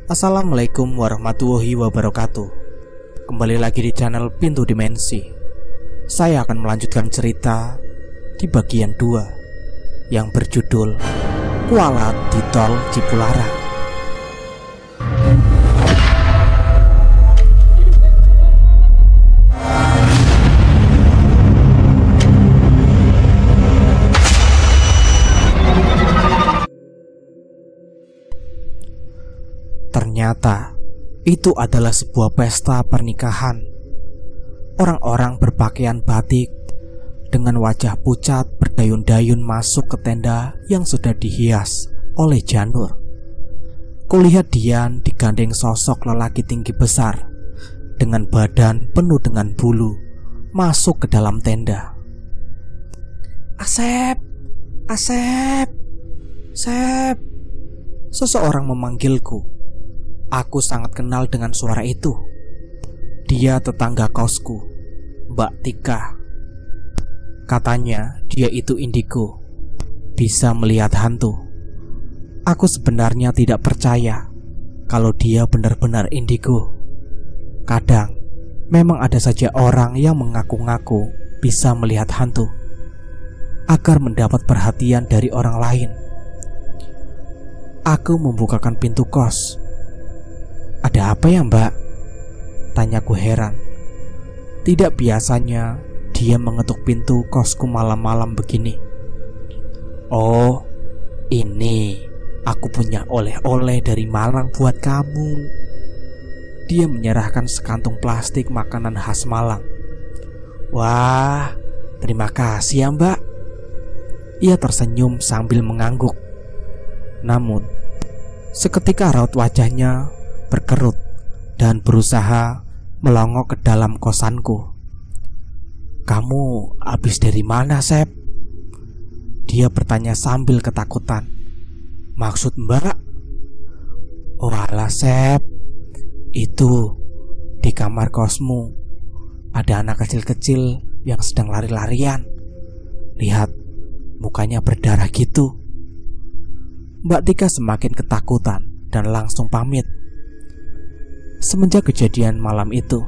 Assalamualaikum warahmatullahi wabarakatuh. Kembali lagi di channel Pintu Dimensi. Saya akan melanjutkan cerita di bagian 2 yang berjudul Kualat di Tol Cipularang. Ternyata itu adalah sebuah pesta pernikahan. Orang-orang berpakaian batik dengan wajah pucat berdayun-dayun masuk ke tenda yang sudah dihias oleh janur. Kulihat Dian digandeng sosok lelaki tinggi besar dengan badan penuh dengan bulu masuk ke dalam tenda. Asep, Asep, Asep. Seseorang memanggilku. Aku sangat kenal dengan suara itu. Dia tetangga kosku, Mbak Tika. Katanya dia itu indigo, bisa melihat hantu. Aku sebenarnya tidak percaya kalau dia benar-benar indigo. Kadang memang ada saja orang yang mengaku-ngaku bisa melihat hantu agar mendapat perhatian dari orang lain. Aku membukakan pintu kos. Ada apa ya, Mbak? Tanyaku heran. Tidak biasanya dia mengetuk pintu kosku malam-malam begini. Oh, ini aku punya oleh-oleh dari Malang buat kamu. Dia menyerahkan sekantung plastik makanan khas Malang. Wah, terima kasih ya, Mbak. Ia tersenyum sambil mengangguk. Namun, seketika raut wajahnya berkerut dan berusaha melongok ke dalam kosanku. Kamu habis dari mana, Sep? Dia bertanya sambil ketakutan. Maksud Mbak? Oh alah, Sep. Itu di kamar kosmu ada anak kecil-kecil yang sedang lari-larian. Lihat, mukanya berdarah gitu. Mbak Tika semakin ketakutan dan langsung pamit. Semenjak kejadian malam itu,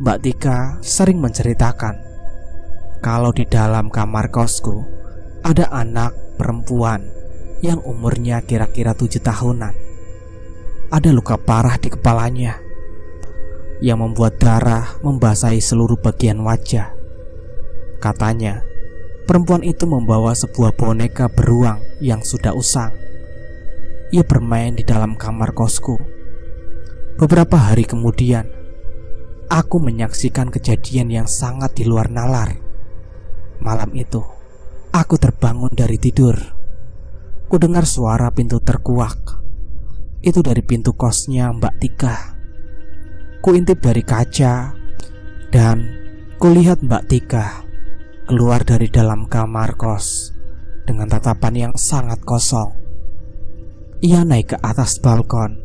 Mbak Tika sering menceritakan kalau di dalam kamar kosku ada anak perempuan yang umurnya kira-kira 7 tahunan. Ada luka parah di kepalanya yang membuat darah membasahi seluruh bagian wajah. Katanya, perempuan itu membawa sebuah boneka beruang yang sudah usang. Ia bermain di dalam kamar kosku. Beberapa hari kemudian, aku menyaksikan kejadian yang sangat di luar nalar. Malam itu, aku terbangun dari tidur. Kudengar suara pintu terkuak. Itu dari pintu kosnya Mbak Tika. Kuintip dari kaca dan kulihat Mbak Tika keluar dari dalam kamar kos dengan tatapan yang sangat kosong. Ia naik ke atas balkon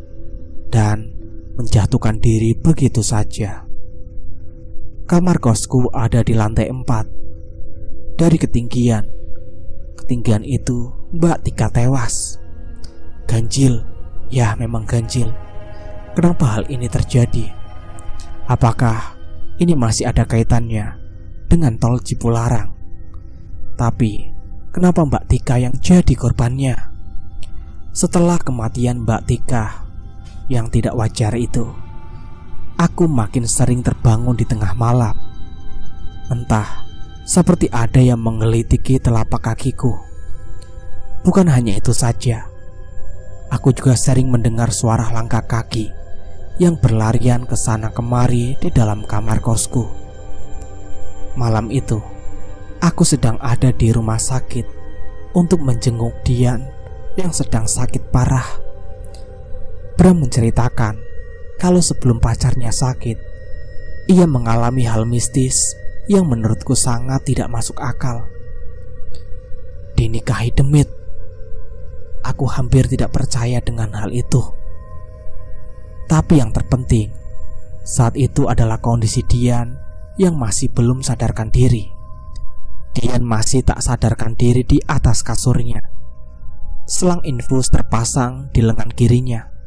dan menjatuhkan diri begitu saja. Kamar kosku ada di lantai 4. Dari ketinggian itu Mbak Tika tewas. Ganjil, ya memang ganjil. Kenapa hal ini terjadi? Apakah ini masih ada kaitannya dengan tol Cipularang? Tapi kenapa Mbak Tika yang jadi korbannya? Setelah kematian Mbak Tika yang tidak wajar itu, aku makin sering terbangun di tengah malam. Entah, seperti ada yang menggelitiki telapak kakiku. Bukan hanya itu saja, aku juga sering mendengar suara langkah kaki yang berlarian ke sana kemari di dalam kamar kosku. Malam itu, aku sedang ada di rumah sakit untuk menjenguk Dian yang sedang sakit parah. Bram menceritakan kalau sebelum pacarnya sakit, ia mengalami hal mistis yang menurutku sangat tidak masuk akal. Dinikahi demit. Aku hampir tidak percaya dengan hal itu. Tapi yang terpenting saat itu adalah kondisi Dian yang masih belum sadarkan diri. Dian masih tak sadarkan diri di atas kasurnya. Selang infus terpasang di lengan kirinya.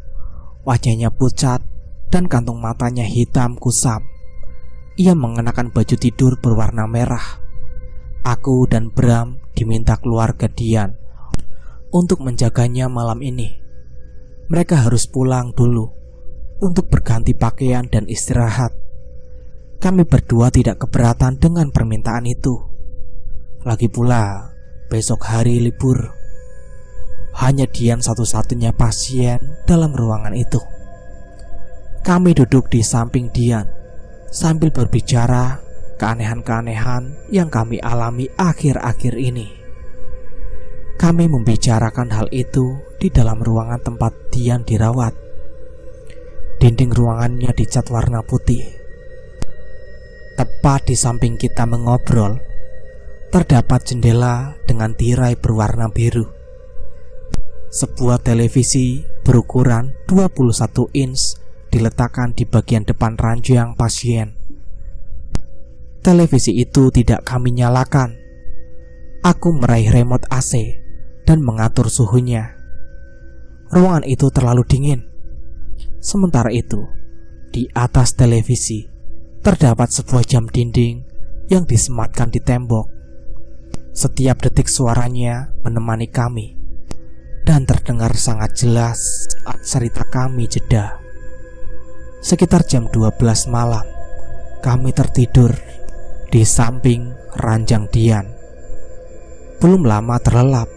Wajahnya pucat dan kantung matanya hitam kusam. Ia mengenakan baju tidur berwarna merah. Aku dan Bram diminta keluarga Dian untuk menjaganya malam ini. Mereka harus pulang dulu untuk berganti pakaian dan istirahat. Kami berdua tidak keberatan dengan permintaan itu. Lagi pula, besok hari libur. Hanya Dian satu-satunya pasien dalam ruangan itu. Kami duduk di samping Dian sambil berbicara keanehan-keanehan yang kami alami akhir-akhir ini. Kami membicarakan hal itu di dalam ruangan tempat Dian dirawat. Dinding ruangannya dicat warna putih. Tepat di samping kita mengobrol, terdapat jendela dengan tirai berwarna biru. Sebuah televisi berukuran 21 inch diletakkan di bagian depan ranjang pasien. Televisi itu tidak kami nyalakan. Aku meraih remote AC dan mengatur suhunya. Ruangan itu terlalu dingin. Sementara itu, di atas televisi terdapat sebuah jam dinding yang disematkan di tembok. Setiap detik suaranya menemani kami dan terdengar sangat jelas saat cerita kami jeda. Sekitar jam 12 malam, kami tertidur di samping ranjang Dian. Belum lama terlelap,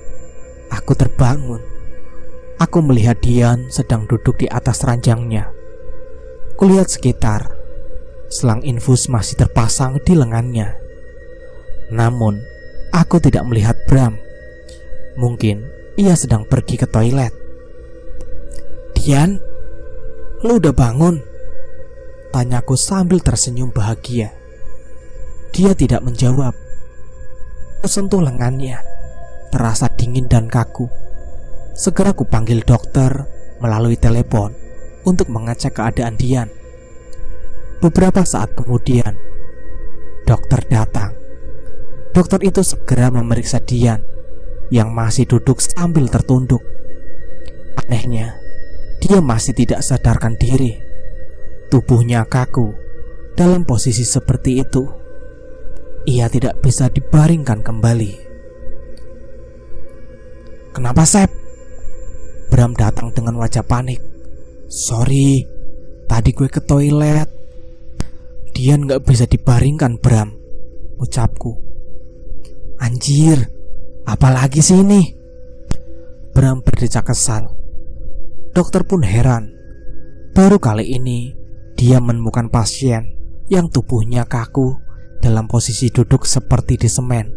aku terbangun. Aku melihat Dian sedang duduk di atas ranjangnya. Kulihat sekitar, selang infus masih terpasang di lengannya. Namun, aku tidak melihat Bram. Mungkin ia sedang pergi ke toilet. "Dian, lu udah bangun?" tanyaku sambil tersenyum bahagia. Dia tidak menjawab. Kusentuh lengannya, terasa dingin dan kaku. Segera kupanggil dokter melalui telepon untuk mengecek keadaan Dian. Beberapa saat kemudian, dokter datang. Dokter itu segera memeriksa Dian yang masih duduk sambil tertunduk. Anehnya, dia masih tidak sadarkan diri. Tubuhnya kaku dalam posisi seperti itu. Ia tidak bisa dibaringkan kembali. "Kenapa, Sep?" Bram datang dengan wajah panik. "Sorry, tadi gue ke toilet." "Dian gak bisa dibaringkan, Bram," ucapku. "Anjir, apalagi sih ini?" Bram berdecak kesal. Dokter pun heran. Baru kali ini dia menemukan pasien yang tubuhnya kaku dalam posisi duduk seperti di semen,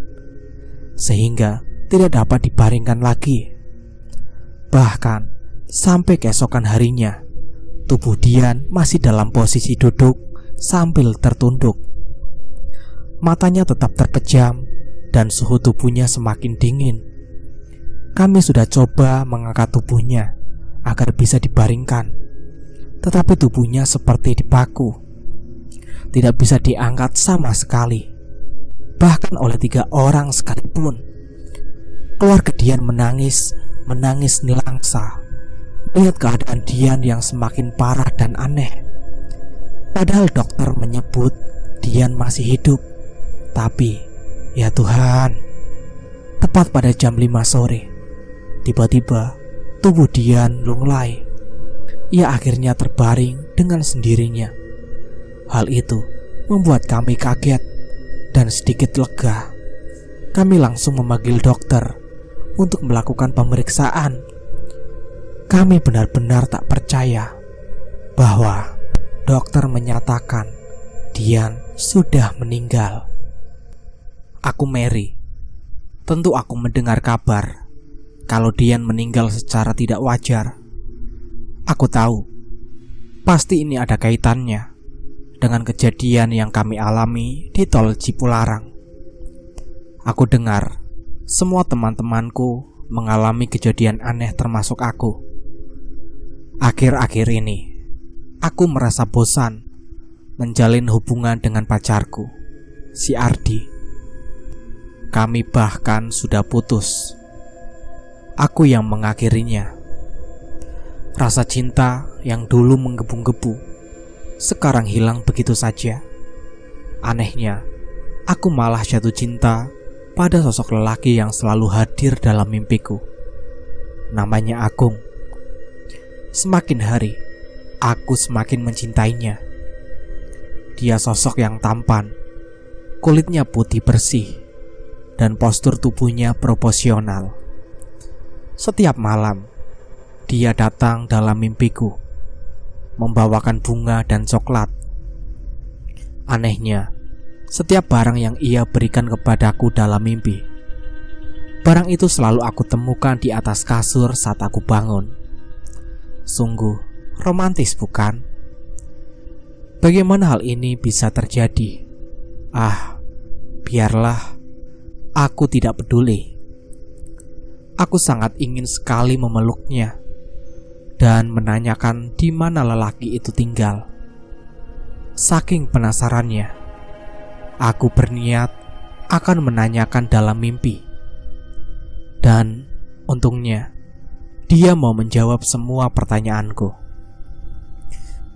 sehingga tidak dapat dibaringkan lagi. Bahkan sampai keesokan harinya, tubuh Dian masih dalam posisi duduk sambil tertunduk. Matanya tetap terpejam dan suhu tubuhnya semakin dingin. Kami sudah coba mengangkat tubuhnya agar bisa dibaringkan, tetapi tubuhnya seperti dipaku. Tidak bisa diangkat sama sekali, bahkan oleh 3 orang sekalipun. Keluarga Dian menangis nelangsa melihat keadaan Dian yang semakin parah dan aneh. Padahal dokter menyebut Dian masih hidup. Tapi, ya Tuhan, tepat pada jam 5 sore, tiba-tiba tubuh Dian lunglai. Ia akhirnya terbaring dengan sendirinya. Hal itu membuat kami kaget dan sedikit lega. Kami langsung memanggil dokter untuk melakukan pemeriksaan. Kami benar-benar tak percaya bahwa dokter menyatakan Dian sudah meninggal. Aku Mary. Tentu aku mendengar kabar kalau Dian meninggal secara tidak wajar. Aku tahu, pasti ini ada kaitannya dengan kejadian yang kami alami di tol Cipularang. Aku dengar semua teman-temanku mengalami kejadian aneh termasuk aku. Akhir-akhir ini, aku merasa bosan menjalin hubungan dengan pacarku, si Ardi. Kami bahkan sudah putus. Aku yang mengakhirinya. Rasa cinta yang dulu menggebu-gebu sekarang hilang begitu saja. Anehnya, aku malah jatuh cinta pada sosok lelaki yang selalu hadir dalam mimpiku. Namanya Agung. Semakin hari, aku semakin mencintainya. Dia sosok yang tampan, kulitnya putih bersih, dan postur tubuhnya proporsional. Setiap malam, dia datang dalam mimpiku, membawakan bunga dan coklat. Anehnya, setiap barang yang ia berikan kepadaku dalam mimpi, barang itu selalu aku temukan di atas kasur saat aku bangun. Sungguh romantis, bukan? Bagaimana hal ini bisa terjadi? Biarlah, aku tidak peduli. Aku sangat ingin sekali memeluknya dan menanyakan di mana lelaki itu tinggal. Saking penasarannya, aku berniat akan menanyakan dalam mimpi. Dan untungnya, dia mau menjawab semua pertanyaanku.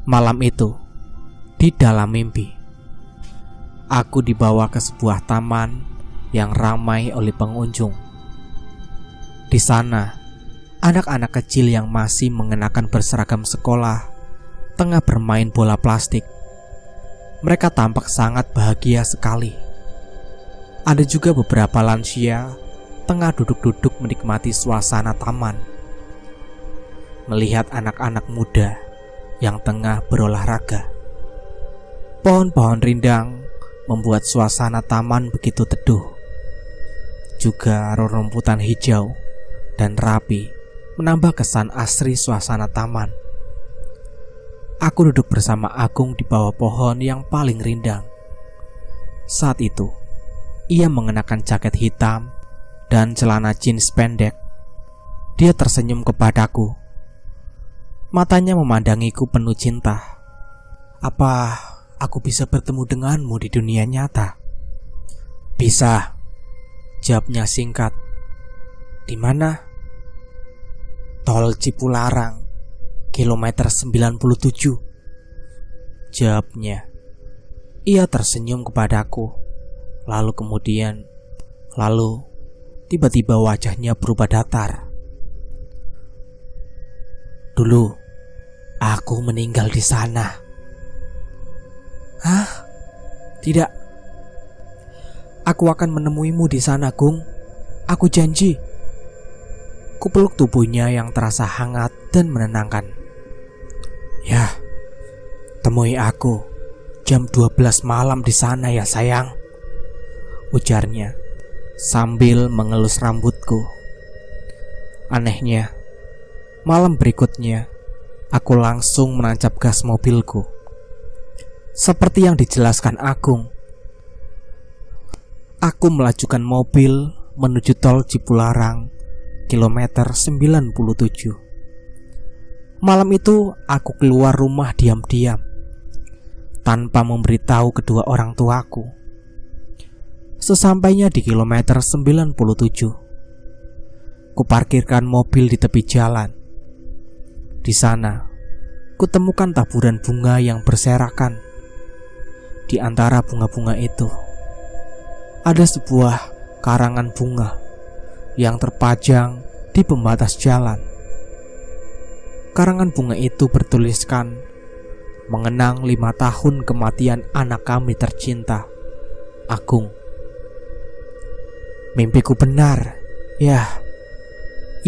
Malam itu, di dalam mimpi, aku dibawa ke sebuah taman yang ramai oleh pengunjung. Di sana, anak-anak kecil yang masih mengenakan berseragam sekolah tengah bermain bola plastik. Mereka tampak sangat bahagia sekali. Ada juga beberapa lansia tengah duduk-duduk menikmati suasana taman, melihat anak-anak muda yang tengah berolahraga. Pohon-pohon rindang membuat suasana taman begitu teduh. Juga rerumputan hijau dan rapi menambah kesan asri suasana taman. Aku duduk bersama Agung di bawah pohon yang paling rindang. Saat itu, ia mengenakan jaket hitam dan celana jeans pendek. Dia tersenyum kepadaku. Matanya memandangiku penuh cinta. Apa aku bisa bertemu denganmu di dunia nyata? Bisa, jawabnya singkat. Di mana? Tol Cipularang, kilometer 97, jawabnya. Ia tersenyum kepadaku. Lalu tiba-tiba wajahnya berubah datar. Dulu, aku meninggal di sana. Hah? Tidak. Aku akan menemuimu di sana, Gung. Aku janji. Kupeluk tubuhnya yang terasa hangat dan menenangkan. Ya, temui aku jam 12 malam di sana ya sayang, ujarnya sambil mengelus rambutku. Anehnya, malam berikutnya aku langsung menancap gas mobilku. Seperti yang dijelaskan Agung, aku melajukan mobil menuju tol Cipularang kilometer 97. Malam itu aku keluar rumah diam-diam tanpa memberitahu kedua orang tuaku. Sesampainya di kilometer 97, kuparkirkan mobil di tepi jalan. Di sana, kutemukan taburan bunga yang berserakan. Di antara bunga-bunga itu, ada sebuah karangan bunga yang terpajang di pembatas jalan. Karangan bunga itu bertuliskan mengenang 5 tahun kematian anak kami tercinta, Agung. Mimpiku benar. Ya,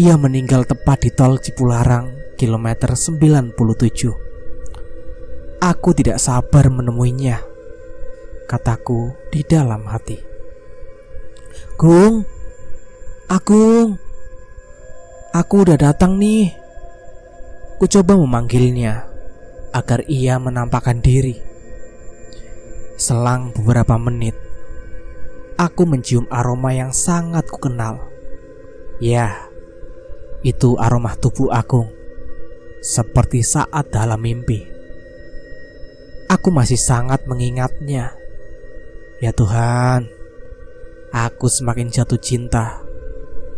ia meninggal tepat di tol Cipularang kilometer 97. Aku tidak sabar menemuinya, kataku di dalam hati. Gung, Agung, aku udah datang nih. Ku coba memanggilnya agar ia menampakkan diri. Selang beberapa menit, aku mencium aroma yang sangat kukenal. Ya, itu aroma tubuh Agung, seperti saat dalam mimpi. Aku masih sangat mengingatnya. Ya Tuhan, aku semakin jatuh cinta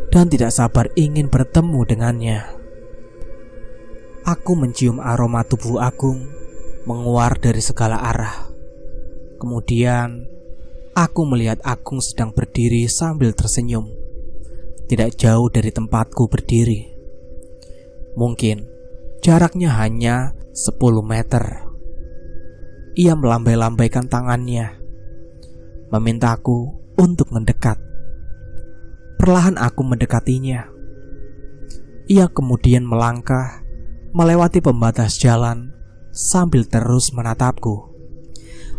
dan tidak sabar ingin bertemu dengannya. Aku mencium aroma tubuh Agung menguar dari segala arah. Kemudian aku melihat Agung sedang berdiri sambil tersenyum, tidak jauh dari tempatku berdiri. Mungkin jaraknya hanya 10 meter. Ia melambai-lambaikan tangannya, memintaku untuk mendekat. Perlahan aku mendekatinya. Ia kemudian melangkah melewati pembatas jalan sambil terus menatapku.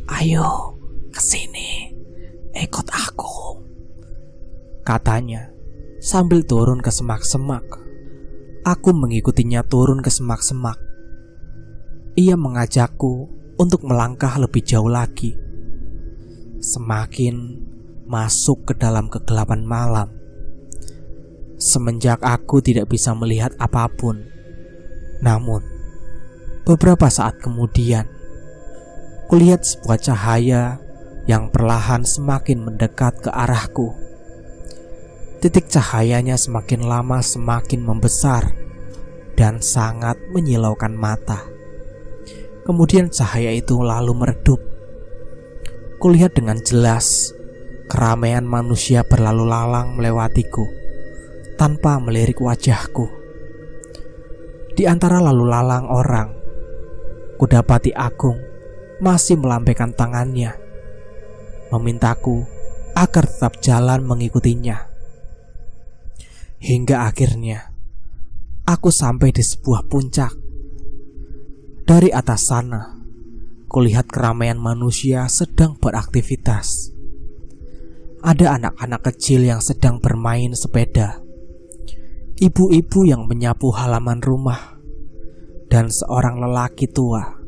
"Ayo, kesini, ikut aku," katanya sambil turun ke semak-semak. Aku mengikutinya turun ke semak-semak. Ia mengajakku untuk melangkah lebih jauh lagi, semakin masuk ke dalam kegelapan malam. Semenjak aku tidak bisa melihat apapun, namun beberapa saat kemudian kulihat sebuah cahaya yang perlahan semakin mendekat ke arahku. Titik cahayanya semakin lama semakin membesar dan sangat menyilaukan mata. Kemudian cahaya itu lalu meredup. Kulihat dengan jelas keramaian manusia berlalu lalang melewatiku tanpa melirik wajahku. Di antara lalu lalang orang, kudapati Agung masih melambaikan tangannya, memintaku agar tetap jalan mengikutinya. Hingga akhirnya aku sampai di sebuah puncak. Dari atas sana, kulihat keramaian manusia sedang beraktivitas. Ada anak-anak kecil yang sedang bermain sepeda, ibu-ibu yang menyapu halaman rumah, dan seorang lelaki tua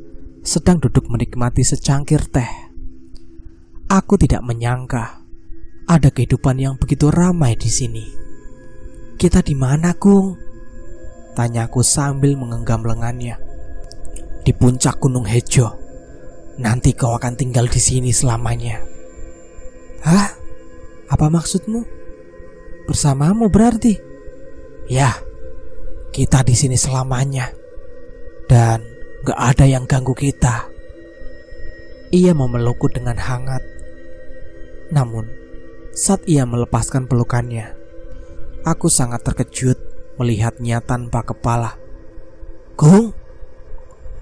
sedang duduk menikmati secangkir teh. Aku tidak menyangka ada kehidupan yang begitu ramai di sini. "Kita di mana, Gung?" tanyaku sambil menggenggam lengannya. "Di puncak Gunung Hejo. Nanti kau akan tinggal di sini selamanya." "Hah? Apa maksudmu? Bersamamu berarti?" "Ya, kita di sini selamanya. Dan gak ada yang ganggu kita." Ia memelukku dengan hangat. Namun, saat ia melepaskan pelukannya, aku sangat terkejut melihatnya tanpa kepala. "Gung,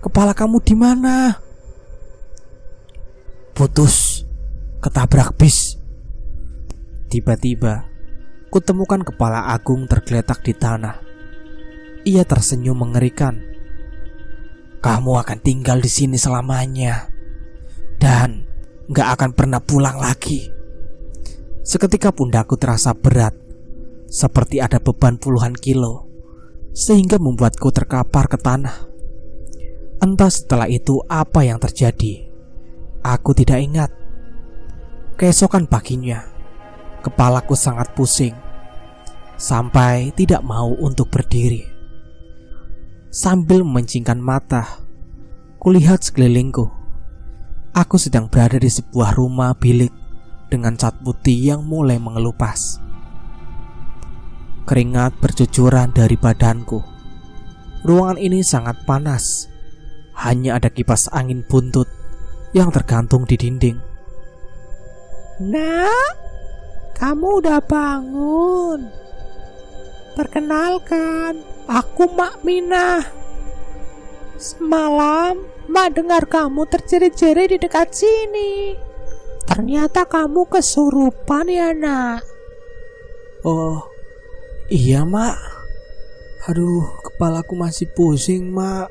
kepala kamu di mana?" "Putus, ketabrak bis." Tiba-tiba kutemukan kepala Agung tergeletak di tanah. Ia tersenyum mengerikan. "Kamu akan tinggal di sini selamanya dan gak akan pernah pulang lagi." Seketika pundakku terasa berat, seperti ada beban puluhan kilo, sehingga membuatku terkapar ke tanah. Entah setelah itu apa yang terjadi, aku tidak ingat. Keesokan paginya, kepalaku sangat pusing sampai tidak mau untuk berdiri. Sambil memencingkan mata, kulihat sekelilingku. Aku sedang berada di sebuah rumah bilik dengan cat putih yang mulai mengelupas. Keringat bercucuran dari badanku. Ruangan ini sangat panas. Hanya ada kipas angin buntut yang tergantung di dinding. "Nak, kamu udah bangun. Perkenalkan, aku Mak Minah. Semalam Mak dengar kamu terjerit-jerit di dekat sini. Ternyata kamu kesurupan ya, Nak." "Oh, iya, Mak. Aduh, kepalaku masih pusing, Mak."